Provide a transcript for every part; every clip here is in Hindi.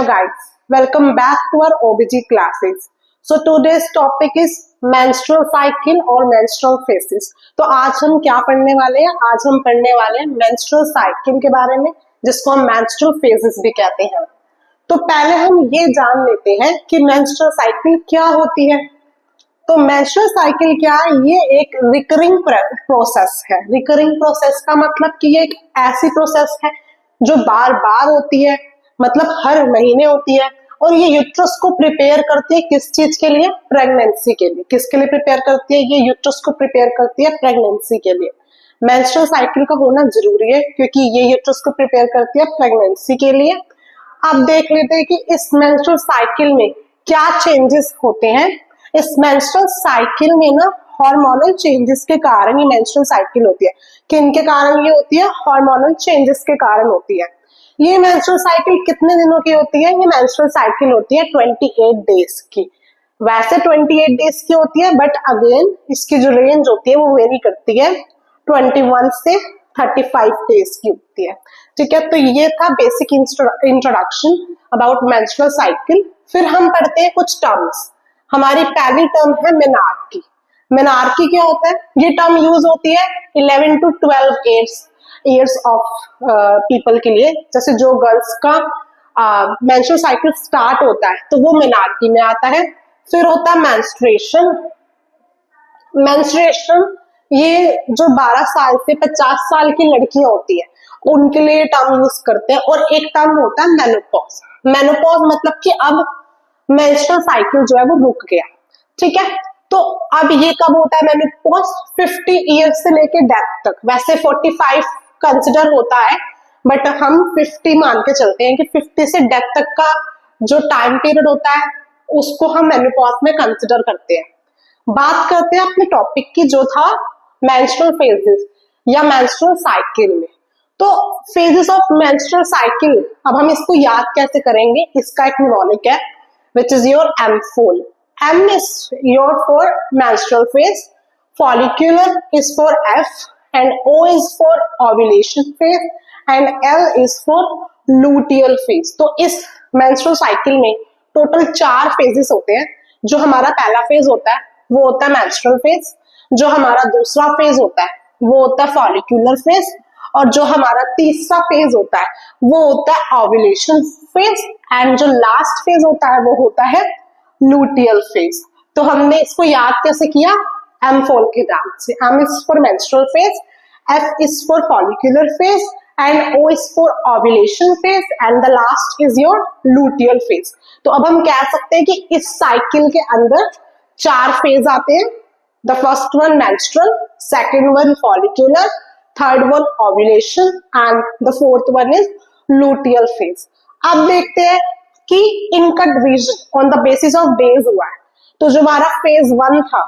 guys, welcome back to our OBG classes. So today's topic is menstrual cycle और menstrual phases. तो आज हम क्या पढ़ने वाले हैं? आज हम पढ़ने वाले हैं menstrual cycle के बारे में, जिसको हम menstrual phases भी कहते हैं. तो पहले हम ये जान लेते हैं कि menstrual cycle क्या होती है. तो menstrual cycle क्या है? ये एक recurring process है. Recurring process का मतलब कि ये एक ऐसी process है जो बार बार होती है, मतलब हर महीने होती है, और ये यूट्रस को प्रिपेयर करती है किस चीज के लिए? प्रेगनेंसी के लिए. किसके लिए प्रिपेयर करती है? ये यूट्रस को प्रिपेयर करती है प्रेगनेंसी के लिए. मेंस्ट्रुअल साइकिल का होना जरूरी है क्योंकि ये यूट्रस को प्रिपेयर करती है प्रेगनेंसी के लिए. अब देख लेते हैं कि इस मेंस्ट्रुअल साइकिल में क्या चेंजेस होते हैं. इस मेंस्ट्रुअल साइकिल में ना हार्मोनल चेंजेस के कारण ये मेंस्ट्रुअल साइकिल होती है. किनके कारण ये होती है? हार्मोनल चेंजेस के कारण होती है. ये मेंस्ट्रुअल साइकिल कितने दिनों की होती है? ये मेंस्ट्रुअल साइकिल होती है 28 डेज की. वैसे 28 डेज की होती है, बट अगेन इसकी जो रेंज होती है वो वेरी करती है. 21 से 35 डेज की होती है. ठीक है, तो ये था basic introduction about menstrual cycle. फिर हम पढ़ते हैं कुछ टर्म्स. हमारी पहली टर्म है मेनार्की. मेनार्की क्या होता है? ये टर्म यूज होती है 11 to 12 ईयर्स ऑफ पीपल के लिए. जैसे जो गर्ल्स का मेंस्ट्रुअल साइकिल स्टार्ट होता है तो वो मेनार्की में आता है. फिर होता है मेंस्ट्रुएशन. मेंस्ट्रुएशन ये जो 12 साल से 50 साल की लड़कियां होती है उनके लिए टर्म यूज करते हैं. और एक टर्म होता है मेनोपॉज. मेनोपॉज मतलब कि अब मेंस्ट्रुअल साइकिल जो है वो रुक गया. ठीक है, तो अब ये कब होता है मेनोपॉज? 50 ईयर्स से लेके डेथ तक. वैसे 45 कंसिडर होता है, बट हम 50 मान के चलते हैं कि 50 से डेथ तक का जो टाइम पीरियड होता है उसको हम मेनोपॉज में कंसिडर करते हैं. बात करते हैं अपने टॉपिक की जो था मेंस्ट्रुअल फेजेस या मेंस्ट्रुअल साइकिल में. तो फेजेस ऑफ मेंस्ट्रुअल साइकिल, अब हम इसको याद कैसे करेंगे? इसका एक निमोनिक है which is your M-fold. M is your for menstrual phase, follicular is for F, and O is for ovulation phase, and L is for luteal phase. तो इस menstrual cycle में टोटल 4 phases होते हैं. जो हमारा पहला phase होता है वो होता है menstrual phase, जो हमारा दूसरा phase होता है वो होता है follicular phase, और जो हमारा तीसरा फेज होता है वो होता है ओव्यूलेशन फेज, एंड जो लास्ट फेज होता है वो होता है लूटियल फेज. तो हमने इसको याद कैसे किया? एम फोल्ड के नाम से. M is for menstrual phase, F is for follicular phase, and O is for ovulation phase, and the last is your luteal phase. तो अब हम कह सकते हैं कि इस साइकिल के अंदर 4 फेज आते हैं. The first one menstrual, second one follicular, third one ovulation, and the fourth one is luteal phase. अब देखते हैं कि इनका division on the basis of days हुआ है. तो जो हमारा फेज 1 था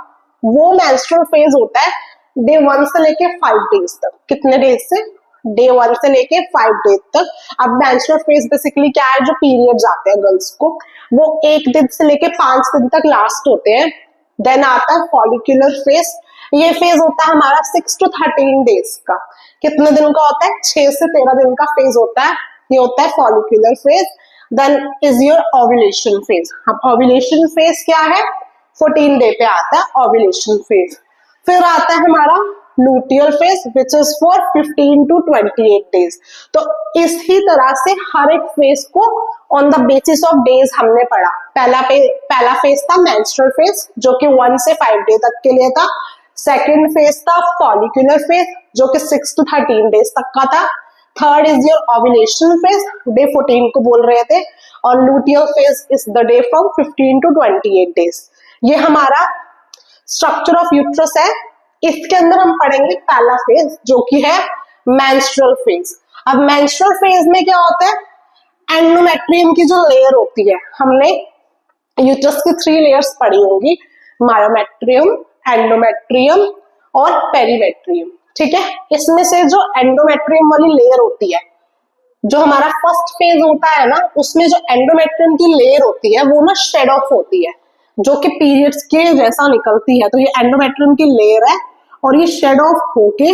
वो मेंस्ट्रुअल फेज होता है डे 1 से लेके 5 डेज तक. कितने डेज से? डे 1 से लेके 5 डेज तक. अब मेंस्ट्रुअल फेज बेसिकली क्या है? जो पीरियड्स आते हैं गर्ल्स को वो 1 दिन से लेके 5 दिन तक लास्ट होते हैं. देन आता है फॉलिकुलर फेज. ये फेज होता है हमारा 6 to 13 डेज का. कितने दिन का होता है? 6 से 13 दिन का फेज होता है. ये होता है follicular phase. Then is your ovulation phase. अब ओव्यूलेशन फेज क्या है? 14 डे पे आता है ओव्यूलेशन फेज. फिर आता है हमारा luteal phase which is for 15 to 28 days. तो इसी तरह से हर एक फेज को on the basis of days हमने पढ़ा. पहला फेज था मेंस्ट्रुअल फेज जो कि 1 से 5 डे तक के लिए था. सेकेंड फेज था फॉलिकुलर फेज जो कि 6 to 13 डेज तक का था. Third is your ovulation phase, day 14 को बोल रहे थे. और luteal phase is the day from 15 to 28 days. ये हमारा स्ट्रक्चर ऑफ यूट्रस है. इसके अंदर हम पढ़ेंगे पहला फेज जो कि है मेंस्ट्रुअल फेज. अब मेंस्ट्रुअल फेज में क्या होता है? एंडोमेट्रियम की जो लेयर होती है, हमने यूट्रस की 3 लेयर्स पढ़ी होंगी, मायोमेट्रियम, एंडोमेट्रियम और पेरीमेट्रियम. ठीक है, इसमें से जो एंडोमेट्रियम वाली लेयर होती है, जो हमारा फर्स्ट फेज होता है ना, उसमें जो एंडोमेट्रियम की लेयर होती है वो ना शेड ऑफ होती है जो कि पीरियड्स के जैसा निकलती है. तो ये एंडोमेट्रियम की लेयर है और ये शेड ऑफ होके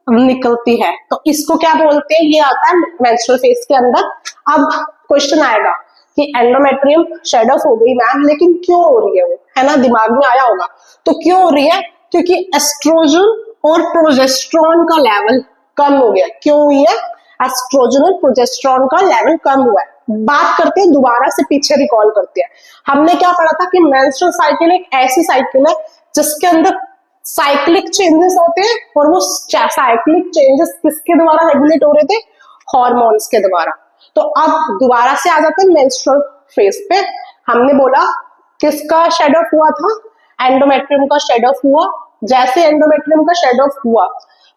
निकलती है. तो इसको क्या बोलते हैं? ये आता है मेंस्ट्रुअल फेज के अंदर. अब क्वेश्चन आएगा कि एंडोमेट्रियम शेड ऑफ हो गई मैम, लेकिन क्यों हो रही है वो, है ना, दिमाग में आया होगा। तो क्यों हो रही है, क्योंकि एस्ट्रोजन और प्रोजेस्टेरॉन का लेवल कम हो गया। क्यों हुई है, एस्ट्रोजन और प्रोजेस्टेरॉन का लेवल कम हुआ है। बात करते हैं, दोबारा से पीछे रिकॉल करते हैं, हमने क्या पढ़ा था कि मेंस्ट्रुअल साइकिल एक ऐसी साइकिल है जिसके अंदर साइक्लिक चेंजेस होते हैं, और वो साइक्लिक चेंजेस किसके द्वारा रेगुलेट हो रहे थे, हॉर्मोन्स के द्वारा। तो अब दोबारा से आ जाते हैं मेंस्ट्रुअल फेज पे। हमने बोला किसका शेड ऑफ हुआ था, एंडोमेट्रियम का शेड ऑफ हुआ। जैसे एंडोमेट्रियम का शेड ऑफ हुआ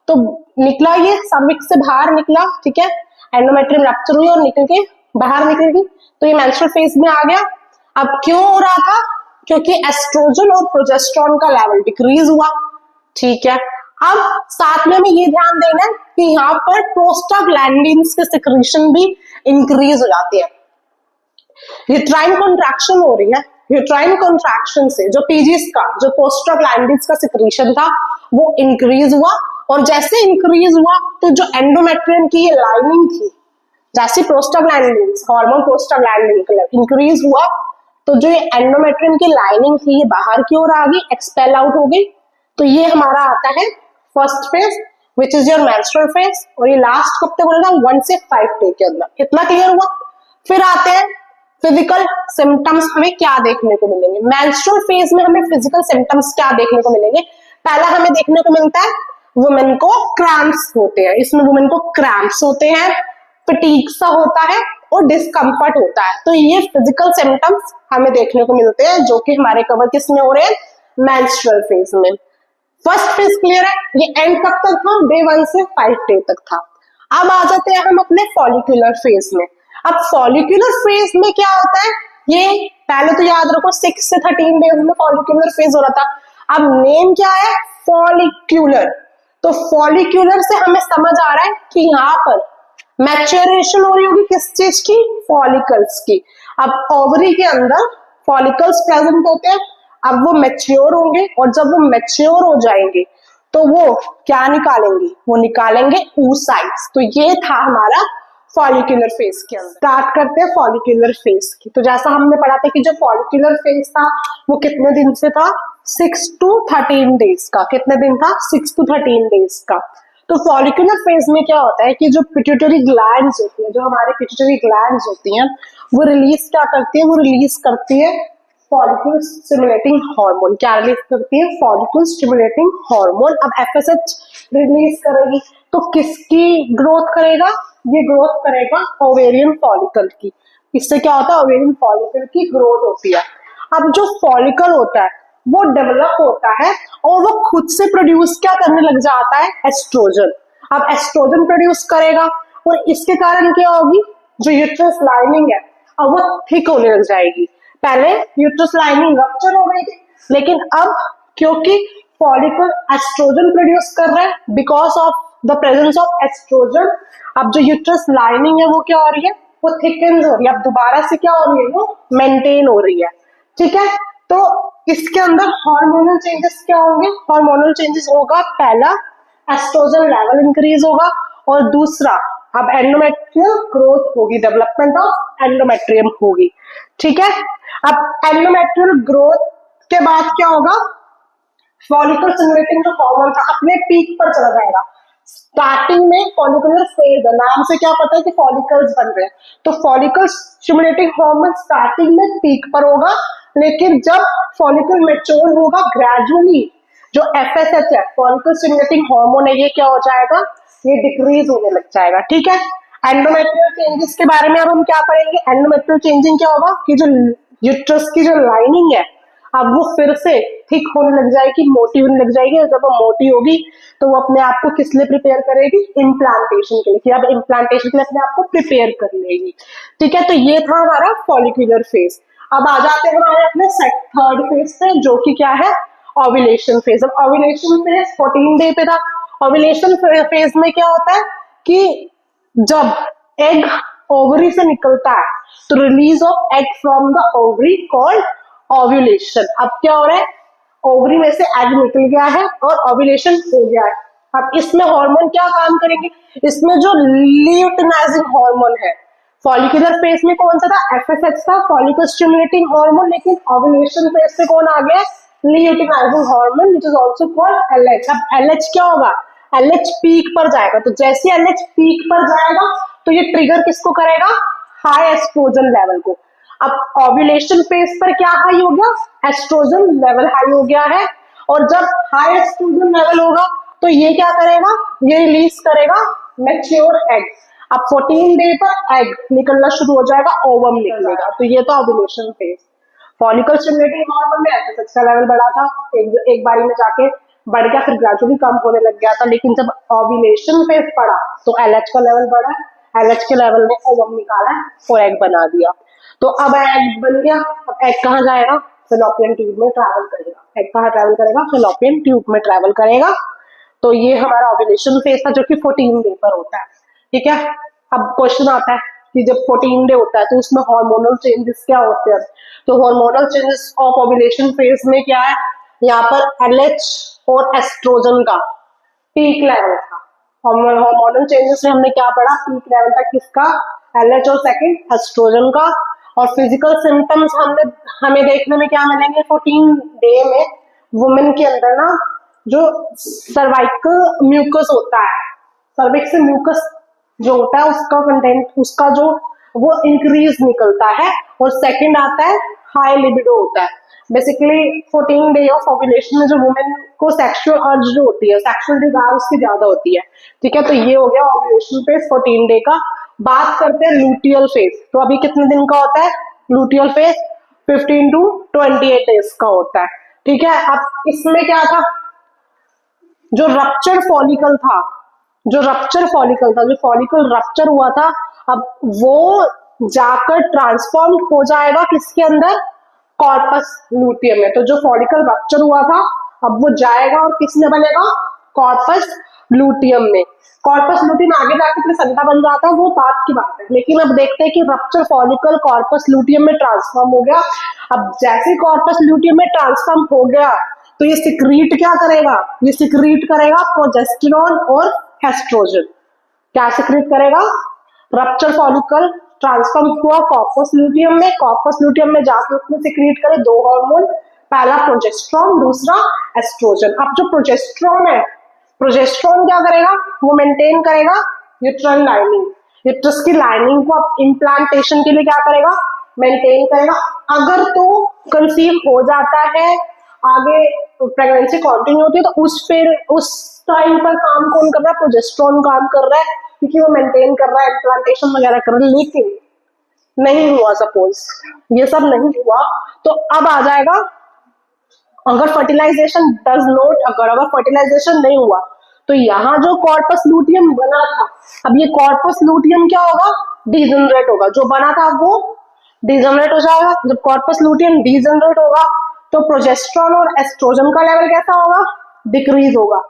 तो निकला ये सर्विक्स से बाहर निकला, ठीक है, एंडोमेट्रियम रप्चर हुई और निकल के बाहर निकल गई, तो ये मेंस्ट्रुअल फेज में आ गया। अब क्यों हो रहा था, क्योंकि एस्ट्रोजन और प्रोजेस्टेरॉन का लेवल डिक्रीज हुआ, ठीक है। अब साथ में हमें ये ध्यान देना है कि यहाँ पर प्रोस्टाग्लैंडिन्स के सिक्रीशन भी इंक्रीज हो जाती है। यूट्राइन कॉन्ट्रैक्शन हो रही है, यूट्राइन कॉन्ट्रैक्शन से जो पीजीज का, जो प्रोस्टाग्लैंडिन्स का सिक्रीशन था वो इंक्रीज हुआ, और जैसे इंक्रीज हुआ तो जो एंडोमेट्रियम की ये लाइनिंग थी, जैसे प्रोस्टाग्लैंडिन्स हार्मोन प्रोस्टाग्लैंडिन इंक्रीज हुआ तो जो ये एंडोमेट्रियम की लाइनिंग थी ये बाहर की ओर आ गई, एक्सपेल आउट हो गई। तो ये हमारा आता है first phase which is your menstrual phase, और ये लास्ट कब तक बोलेगा, 1 से 5 डे के अंदर। इतना क्लियर हुआ। फिर आते हैं फिजिकल सिम्टम्स, हमें क्या देखने को मिलेंगे मेंस्ट्रुअल फेज में, हमें फिजिकल सिम्टम्स क्या देखने को मिलेंगे। पहला हमें देखने को मिलता है वुमेन को क्रैम्प्स होते हैं, इसमें वुमेन को क्रैम्प्स होते हैं, फटीग सा होता है और डिस्कम्फर्ट होता है। तो ये फिजिकल सिम्टम्स हमें देखने को मिलते हैं जो कि हमारे कवर किस में हो रहे हैं, मेंस्ट्रुअल फेज में। फर्स्ट फेज क्लियर है, ये एंड कब तक था, डे 1 से 5 डे तक था। अब आ जाते हैं हम अपने फॉलिकुलर फेज में। अब फॉलिकुलर फेज में क्या होता है, ये पहले तो याद रखो 6 से 13 डेज में फॉलिकुलर फेज हो रहा था। अब नेम क्या है, फॉलिक्यूलर। तो फॉलिक्यूलर से हमें समझ आ रहा है कि यहाँ पर मैच्योरेशन हो रही होगी किस चीज की, फॉलिकल्स की। अब ओवरी के अंदर फॉलिकल्स प्रेजेंट होते हैं, अब वो मैच्योर होंगे, और जब वो मैच्योर हो जाएंगे तो वो क्या निकालेंगे, वो निकालेंगे oocytes। तो ये था हमारा फॉलिकुलर फेज के अंदर। स्टार्ट करते हैं फॉलिकुलर फेज की। तो जैसा हमने पढ़ा था कि जो फॉलिकुलर फेज था वो कितने दिन से था, 6 to 13 डेज का। कितने दिन था, 6 to 13 डेज का। तो फॉलिकुलर फेज में क्या होता है कि जो पिट्यूटरी ग्लैंड्स होती है, जो हमारे पिट्यूटरी ग्लैंड्स होती हैं, वो रिलीज क्या करती है, वो रिलीज करती है फॉलिकल स्टिमुलेटिंग हार्मोन। क्या रिलीज करती है, फॉलिकल स्टिमुलेटिंग हार्मोन। अब एफएसएच रिलीज करेगी तो किसकी ग्रोथ करेगा, ये ग्रोथ करेगा ओवेरियन फॉलिकल की। इससे क्या होता है, ओवेरियन फॉलिकल की ग्रोथ होती है। अब जो फॉलिकल होता है वो डेवलप होता है और वो खुद से प्रोड्यूस क्या करने लग जाता है, एस्ट्रोजन। अब एस्ट्रोजन प्रोड्यूस करेगा और इसके कारण क्या होगी, जो यूट्रस लाइनिंग है अब वो थिक होने लग जाएगी। पहले यूट्रस लाइनिंग रप्चर हो गई थी, लेकिन अब क्योंकि फॉलिकल एस्ट्रोजन प्रोड्यूस कर रहा है, because of the presence of oestrogen, अब जो यूट्रस लाइनिंग है वो क्या हो रही है, वो थिकन हो रही है। अब दोबारा से क्या हो रही है, वो मेंटेन हो रही है, ठीक है। तो इसके अंदर हार्मोनल चेंजेस क्या होंगे, हार्मोनल चेंजेस होगा, पहला एस्ट्रोजन लेवल इंक्रीज होगा, और दूसरा अब एंडोमेट्रियल ग्रोथ होगी, डेवलपमेंट ऑफ एंडोमेट्रियम होगी, ठीक है। अब एंडोमेट्रियल ग्रोथ के बाद क्या होगा, फॉलिकल स्टिमुलेटिंग जो हार्मोन था अपने पीक पर चला जाएगा। स्टार्टिंग में फॉलिकुलर फेज है, नाम से क्या पता है कि फॉलिकल्स बन रहे हैं, तो फॉलिकल स्टिमुलेटिंग हार्मोन स्टार्टिंग में पीक पर होगा, लेकिन जब फॉलिकल मैच्योर होगा ग्रेजुअली जो एफएसएच है, फॉलिकल स्टिमुलेटिंग हार्मोन है, ये क्या हो जाएगा, ये डिक्रीज होने लग जाएगा, ठीक है। एंडोमेट्रियल चेंजेस के बारे में अब हम क्या पढ़ेंगे, एंडोमेट्रियल चेंजिंग क्या होगा कि जो यूट्रस की जो लाइनिंग है अब वो फिर से थिक होने लग जाएगी, मोटी होने लग जाएगी, और जब वो मोटी होगी तो वो अपने आप को किस लिए प्रिपेयर करेगी, इम्प्लांटेशन के लिए, कि अब इम्प्लांटेशन के लिए अपने आप को प्रिपेयर कर लेगी, ठीक है। तो ये था हमारा फॉलिकुलर फेज। अब आ जाते हैं हमारे अपने थर्ड फेज पे, जो कि क्या है, ओव्यूलेशन फेज। अब ओव्यूलेशन फेज 14 डे पे था। ओव्यूलेशन फेज में क्या होता है कि जब एग ओवरी से निकलता है तो release of egg from the ovary called ovulation. अब क्या हो रहा है, ओवरी में से एग निकल गया है और ओव्यूलेशन हो गया है। अब इसमें हार्मोन क्या काम करेंगे, इसमें जो ल्यूटिनाइजिंग हार्मोन है फॉलिकुलर फेज में कौन सा था, एफएसएच था, फॉलिकल स्टिमुलेटिंग हार्मोन, लेकिन ओव्यूलेशन फेज में कौन आ गया, luteinizing hormone which is also called LH. अब एलएच क्या होगा, एलएच पीक पर जाएगा, तो जैसे एलएच पीक पर जाएगा तो ये ट्रिगर किसको करेगा, हाई एस्ट्रोजन लेवल को। अब ओव्यूलेशन फेज पर क्या हाई हो गया, एस्ट्रोजन लेवल हाई हो गया है, और जब हाई एस्ट्रोजन लेवल होगा तो ये क्या करेगा, ये रिलीज करेगा मैच्योर एग। अब 14 डे पर एग निकलना शुरू हो जाएगा, ओवम निकलेगा, तो ये तो ovulation phase. Follicle stimulating hormone में एफएसएच का लेवल बढ़ा था, एक बारी में जाके बढ़ गया, फिर ग्रेजुअली कम होने लग गया था, लेकिन जब ओव्यूलेशन फेज पड़ा तो एलएच का लेवल बढ़ा, एलएच के लेवल ने ओवम निकाला और एग बना दिया। तो अब एग बन गया, अब एग कहाँ जाएगा, फेलोपियन ट्यूब में ट्रैवल करेगा। एग कहाँ ट्रैवल करेगा, फेलोपियन ट्यूब में ट्रैवल करेगा। तो ये हमारा ओव्यूलेशन फेज था जो कि 14 डे पर होता है, ठीक है। अब क्वेश्चन आता है कि जब 14 डे होता है तो उसमें हार्मोनल चेंजेस क्या होते हैं, तो hormonal changes of ovulation phase में क्या है, यहाँ पर एलएच और एस्ट्रोजन का पीक लेवल था। हार्मोनल चेंजेस में हमने क्या पढ़ा, पीक लेवल था किसका, एलएच और सेकंड एस्ट्रोजन का। और फिजिकल सिम्टम्स हमें देखने में क्या मिलेंगे, 14 डे में वुमेन के अंदर ना जो सर्वाइकल म्यूकस होता है, सर्विक्स से म्यूकस जो होता है उसका कंटेंट, उसका जो वो इंक्रीज निकलता है। और सेकंड आता है हाई लिबिडो होता है। बेसिकली 14 डे ऑफ ओव्यूलेशन में जो वुमेन को सेक्सुअल अर्ज जो होती है, सेक्सुअल डिजायर उसकी ज्यादा होती है, ठीक है। तो ये हो गया ओव्यूलेशन फेज 14 डे का। बात करते हैं लूटियल फेज, तो अभी कितने दिन का होता है लूटियल फेज, 15 to 28 डेज का होता है, ठीक है। अब इसमें क्या था, जो रप्चर फॉलिकल था, जो फॉलिकल रप्चर हुआ था, अब वो जाकर ट्रांसफॉर्म हो जाएगा किसके अंदर, कॉर्पस लूटियम में। तो जो फॉलिकल रप्चर हुआ था अब वो जाएगा और किसमें बनेगा, कॉर्पस लूटियम में। कॉर्पस लूटियम आगे जाकर फिर संता बन जाता है, वो बात की बात है, लेकिन अब देखते हैं कि रप्चर फॉलिकल कॉर्पस लूटियम में ट्रांसफॉर्म हो गया। अब जैसे कॉर्पस लूटियम में ट्रांसफॉर्म हो गया तो ये सिक्रीट क्या करेगा, ये सिक्रीट करेगा प्रोजेस्टेरॉन और एस्ट्रोजन। क्या सिक्रीट करेगा, रप्चर फॉलिकल ट्रांसफॉर्म हुआ कॉर्पस लूटियम में, कॉर्पस लूटियम में जाके उसमें सिक्रीट करे दो हार्मोन, पहला प्रोजेस्टेरॉन, दूसरा एस्ट्रोजन। अब जो प्रोजेस्टेरॉन है, प्रोजेस्टेरॉन क्या करेगा, वो मेंटेन करेगा यूट्रल लाइनिंग, यूट्रस की लाइनिंग को अब इम्प्लांटेशन के लिए क्या करेगा, मेंटेन करेगा। अगर तो कंसीव हो जाता है, आगे प्रेगनेंसी कंटिन्यू होती है, तो उस टाइम पर काम कौन कर रहा है, प्रोजेस्टेरॉन काम कर रहा है, क्योंकि वो मेंटेन कर रहा है, इम्प्लांटेशन वगैरह कर रहा है। लेकिन नहीं हुआ, सपोज ये सब नहीं हुआ, तो अब आ जाएगा अगर फर्टिलाइजेशन डज नॉट अगर फर्टिलाइजेशन नहीं हुआ तो यहाँ जो कॉर्पस लूटियम बना था, अब ये कॉर्पस लूटियम क्या होगा, डिजेनरेट होगा, जो बना था वो डिजेनरेट हो जाएगा। जब कॉर्पस लूटियम डिजेनरेट होगा तो प्रोजेस्टेरॉन और एस्ट्रोजन का लेवल कैसा होगा, डिक्रीज होगा,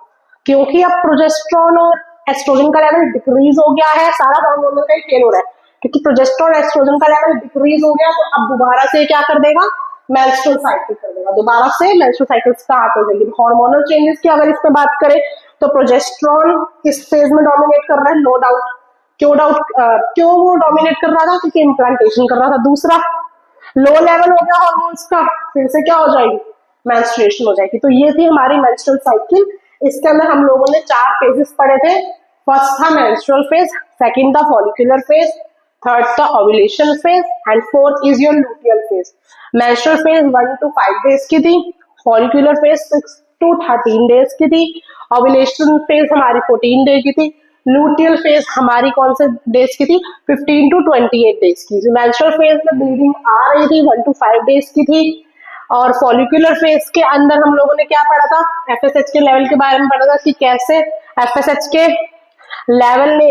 क्योंकि अब प्रोजेस्टेरॉन और एस्ट्रोजन का लेवल डिक्रीज हो गया है, सारा हार्मोनल का फेल हो रहा है, क्योंकि प्रोजेस्टेरॉन एस्ट्रोजन का लेवल डिक्रीज हो गया, तो अब दोबारा से क्या कर देगा, मेंस्ट्रुअल साइकिल कर देगा, दोबारा से मेंस्ट्रुअल साइकिल स्टार्ट हो जाएगी। हार्मोनल चेंजेस की अगर इस पे बात करें तो प्रोजेस्टेरॉन इस फेज में डोमिनेट कर रहा है, नो डाउट। क्यों वो डोमिनेट कर रहा था, क्योंकि इम्प्लांटेशन कर रहा था। दूसरा, लो लेवल हो गया हार्मोन्स का, फिर से क्या हो जाएगी, मेंस्ट्रुएशन हो जाएगी। तो ये थी हमारी मेंस्ट्रुअल साइकिल। इसके अंदर हम लोगों ने 4 फेजेस पढ़े थे। फर्स्ट था मेंस्ट्रुअल फेज, सेकंड था फॉलिकुलर फेज, थर्ड था ovulation phase and fourth is your luteal phase. Menstrual phase 1 to 5 days की थी, फॉलिकुलर फेज 6 to 13 डेज की थी, ओव्यूलेशन फेज हमारी 14 डे की थी, लूटियल फेज हमारी कौन से डेज की थी, 15 to 28 डेज की। मेंस्ट्रुअल फेज में ब्लीडिंग आ रही थी 1 to 5 डेज की थी। और फॉलिकुलर फेज के अंदर हम लोगों ने क्या पढ़ा था, एफएसएच के लेवल के बारे में पढ़ा था कि कैसे एफएसएच के लेवल ने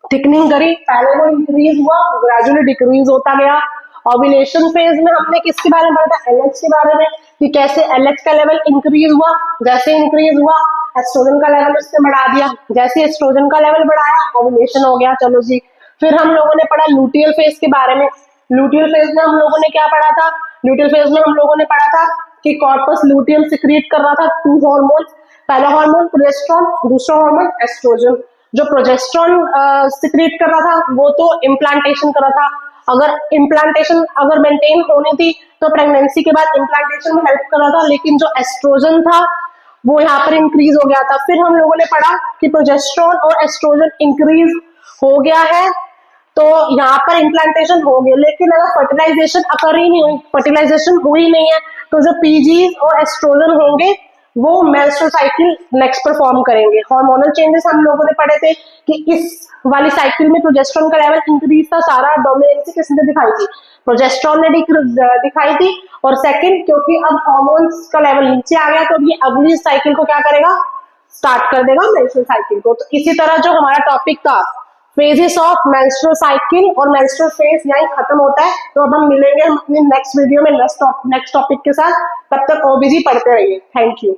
थिकनिंग करी, पहले वो इंक्रीज हुआ, ग्रेजुअली डिक्रीज होता गया। ओव्यूलेशन फेज में हमने किसके बारे में पढ़ा था, एलएच के बारे में, कि कैसे एलएच का लेवल इंक्रीज हुआ, जैसे इंक्रीज हुआ एस्ट्रोजन का लेवल उसने बढ़ा दिया, जैसे एस्ट्रोजन का लेवल बढ़ाया ओव्यूलेशन हो गया, चलो जी। फिर हम लोगों ने पढ़ा लूटियल फेज के बारे में। लूटियल फेज में हम लोगों ने क्या पढ़ा था, लूटियल फेज में हम लोगों ने पढ़ा था कि कॉर्पस लूटियम सिक्रीट कर रहा था 2 हार्मोन, पहला हार्मोन प्रोजेस्टेरॉन, दूसरा हार्मोन एस्ट्रोजन। जो प्रोजेस्टेरॉन सिक्रीट कर रहा था वो तो इम्प्लांटेशन कर रहा था, अगर इम्प्लांटेशन अगर मेंटेन होनी थी तो प्रेगनेंसी के बाद इम्प्लांटेशन में हेल्प कर रहा था, लेकिन जो एस्ट्रोजन था वो यहाँ पर इंक्रीज हो गया था। फिर हम लोगों ने पढ़ा कि प्रोजेस्टेरॉन और एस्ट्रोजन इंक्रीज हो गया है तो यहाँ पर इम्प्लांटेशन हो गया, लेकिन अगर फर्टिलाइजेशन अकर ही नहीं हुई, फर्टिलाइजेशन हुई नहीं है, तो जो पीजीज और एस्ट्रोजन होंगे वो मेंस्ट्रुअल साइकिल नेक्स्ट परफॉर्म करेंगे। हार्मोनल चेंजेस हम लोगों ने पढ़े थे कि इस वाली साइकिल में प्रोजेस्टेरॉन का लेवल इंक्रीज था, सारा डोमिनेंसी किसने दिखाई थी, प्रोजेस्टेरॉन ने दिखाई थी। और सेकंड, क्योंकि अब हार्मोन्स का लेवल नीचे आ गया तो अब ये अगली साइकिल को क्या करेगा, स्टार्ट कर देगा मेंस्ट्रुअल साइकिल को। तो इसी तरह जो हमारा टॉपिक था फेजेस ऑफ मेंस्ट्रुअल साइकिल और मेंस्ट्रुअल फेज यहीं खत्म होता है। तो अब हम मिलेंगे अपनी नेक्स्ट वीडियो में नेक्स्ट टॉपिक के साथ, तब तक ओबीजी पढ़ते रहिए। Thank you.